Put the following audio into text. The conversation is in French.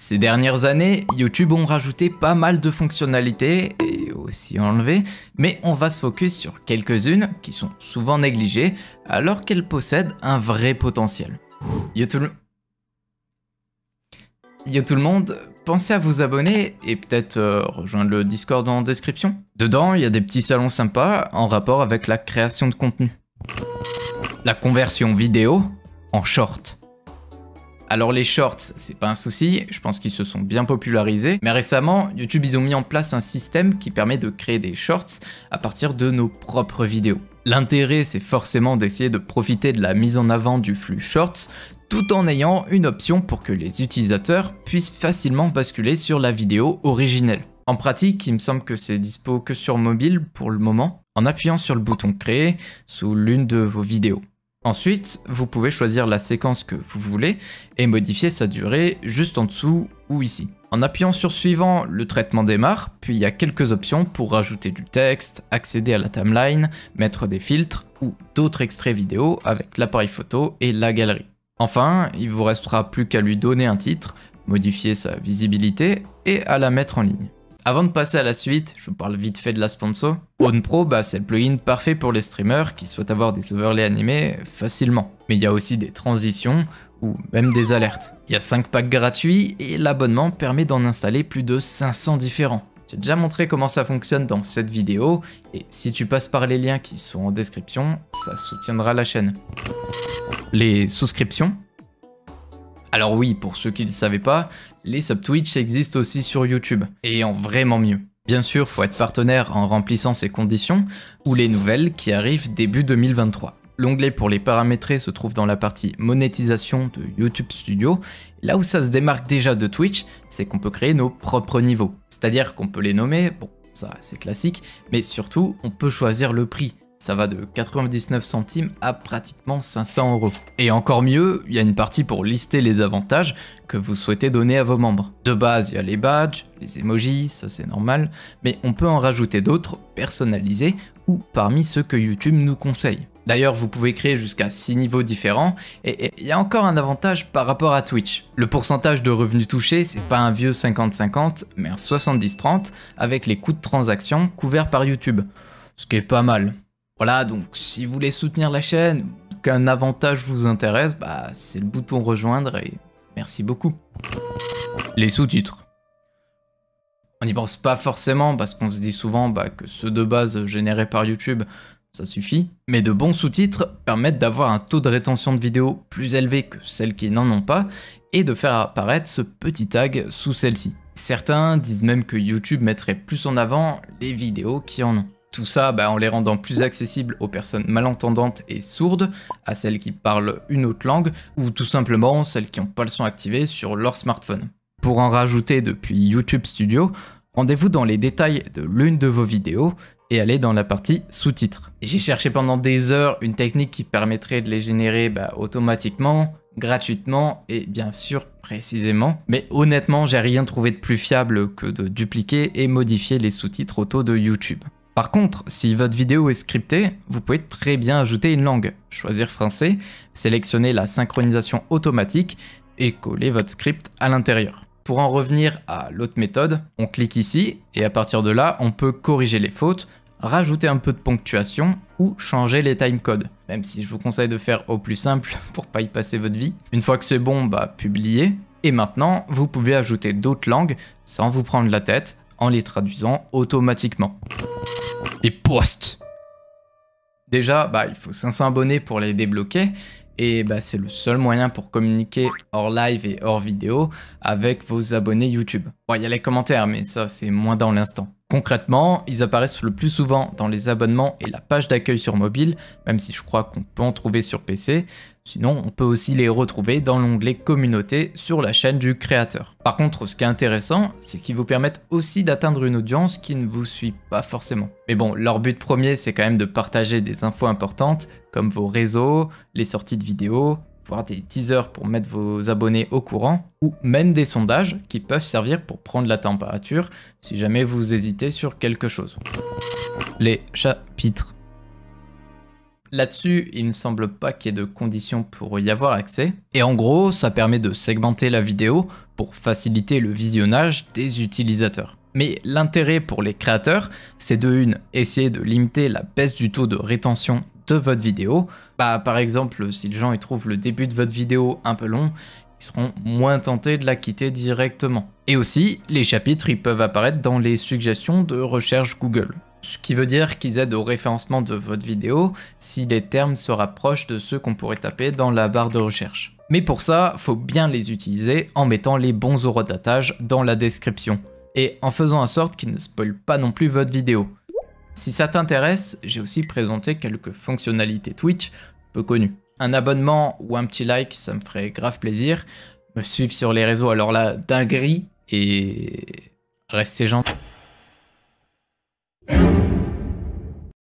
Ces dernières années, YouTube ont rajouté pas mal de fonctionnalités et aussi enlevé, mais on va se focus sur quelques-unes qui sont souvent négligées alors qu'elles possèdent un vrai potentiel. Yo tout le monde, pensez à vous abonner et peut-être rejoindre le Discord en description. Dedans, il y a des petits salons sympas en rapport avec la création de contenu. La conversion vidéo en short. Alors les shorts, c'est pas un souci, je pense qu'ils se sont bien popularisés, mais récemment, YouTube ils ont mis en place un système qui permet de créer des shorts à partir de nos propres vidéos. L'intérêt, c'est forcément d'essayer de profiter de la mise en avant du flux shorts, tout en ayant une option pour que les utilisateurs puissent facilement basculer sur la vidéo originelle. En pratique, il me semble que c'est dispo que sur mobile pour le moment, en appuyant sur le bouton créer sous l'une de vos vidéos. Ensuite, vous pouvez choisir la séquence que vous voulez et modifier sa durée juste en dessous ou ici. En appuyant sur suivant, le traitement démarre, puis il y a quelques options pour rajouter du texte, accéder à la timeline, mettre des filtres ou d'autres extraits vidéo avec l'appareil photo et la galerie. Enfin, il vous restera plus qu'à lui donner un titre, modifier sa visibilité et à la mettre en ligne. Avant de passer à la suite, je vous parle vite fait de la sponsor. OwnPro, c'est le plugin parfait pour les streamers qui souhaitent avoir des overlays animés facilement. Mais il y a aussi des transitions ou même des alertes. Il y a 5 packs gratuits et l'abonnement permet d'en installer plus de 500 différents. J'ai déjà montré comment ça fonctionne dans cette vidéo et si tu passes par les liens qui sont en description, ça soutiendra la chaîne. Les souscriptions. Alors oui, pour ceux qui ne le savaient pas, les subs Twitch existent aussi sur YouTube, et en vraiment mieux. Bien sûr, faut être partenaire en remplissant ces conditions, ou les nouvelles qui arrivent début 2023. L'onglet pour les paramétrer se trouve dans la partie monétisation de YouTube Studio. Là où ça se démarque déjà de Twitch, c'est qu'on peut créer nos propres niveaux. C'est-à-dire qu'on peut les nommer, bon ça c'est classique, mais surtout on peut choisir le prix. Ça va de 99 centimes à pratiquement 500 €. Et encore mieux, il y a une partie pour lister les avantages que vous souhaitez donner à vos membres. De base, il y a les badges, les emojis, ça c'est normal, mais on peut en rajouter d'autres personnalisés ou parmi ceux que YouTube nous conseille. D'ailleurs, vous pouvez créer jusqu'à 6 niveaux différents, et il y a encore un avantage par rapport à Twitch. Le pourcentage de revenus touchés, c'est pas un vieux 50-50, mais un 70-30 avec les coûts de transaction couverts par YouTube. Ce qui est pas mal. Voilà, donc si vous voulez soutenir la chaîne, qu'un avantage vous intéresse, c'est le bouton rejoindre et merci beaucoup. Les sous-titres. On n'y pense pas forcément parce qu'on se dit souvent que ceux de base générés par YouTube, ça suffit. Mais de bons sous-titres permettent d'avoir un taux de rétention de vidéos plus élevé que celles qui n'en ont pas et de faire apparaître ce petit tag sous celle-ci. Certains disent même que YouTube mettrait plus en avant les vidéos qui en ont. Tout ça en les rendant plus accessibles aux personnes malentendantes et sourdes, à celles qui parlent une autre langue, ou tout simplement celles qui n'ont pas le son activé sur leur smartphone. Pour en rajouter depuis YouTube Studio, rendez-vous dans les détails de l'une de vos vidéos et allez dans la partie sous-titres. J'ai cherché pendant des heures une technique qui permettrait de les générer automatiquement, gratuitement et bien sûr précisément, mais honnêtement j'ai rien trouvé de plus fiable que de dupliquer et modifier les sous-titres auto de YouTube. Par contre, si votre vidéo est scriptée, vous pouvez très bien ajouter une langue, choisir français, sélectionner la synchronisation automatique et coller votre script à l'intérieur. Pour en revenir à l'autre méthode, on clique ici et à partir de là, on peut corriger les fautes, rajouter un peu de ponctuation ou changer les timecodes, même si je vous conseille de faire au plus simple pour pas y passer votre vie. Une fois que c'est bon, publiez. Et maintenant, vous pouvez ajouter d'autres langues sans vous prendre la tête en les traduisant automatiquement. Les posts. Déjà, il faut 500 abonnés pour les débloquer et c'est le seul moyen pour communiquer hors live et hors vidéo avec vos abonnés YouTube. Il y a les commentaires, mais ça c'est moins dans l'instant. Concrètement, ils apparaissent le plus souvent dans les abonnements et la page d'accueil sur mobile, même si je crois qu'on peut en trouver sur PC. Sinon, on peut aussi les retrouver dans l'onglet communauté sur la chaîne du créateur. Par contre, ce qui est intéressant, c'est qu'ils vous permettent aussi d'atteindre une audience qui ne vous suit pas forcément. Mais bon, leur but premier, c'est quand même de partager des infos importantes, comme vos réseaux, les sorties de vidéos, voire des teasers pour mettre vos abonnés au courant, ou même des sondages qui peuvent servir pour prendre la température si jamais vous hésitez sur quelque chose. Les chapitres. Là-dessus, il ne me semble pas qu'il y ait de conditions pour y avoir accès. Et en gros, ça permet de segmenter la vidéo pour faciliter le visionnage des utilisateurs. Mais l'intérêt pour les créateurs, c'est de essayer de limiter la baisse du taux de rétention de votre vidéo. Par exemple, si les gens ils trouvent le début de votre vidéo un peu long, ils seront moins tentés de la quitter directement. Et aussi, les chapitres ils peuvent apparaître dans les suggestions de recherche Google. Ce qui veut dire qu'ils aident au référencement de votre vidéo si les termes se rapprochent de ceux qu'on pourrait taper dans la barre de recherche. Mais pour ça, faut bien les utiliser en mettant les bons horodatage dans la description et en faisant en sorte qu'ils ne spoilent pas non plus votre vidéo. Si ça t'intéresse, j'ai aussi présenté quelques fonctionnalités Twitch peu connues. Un abonnement ou un petit like, ça me ferait grave plaisir. Me suivre sur les réseaux, alors là, dinguerie, et restez gentils.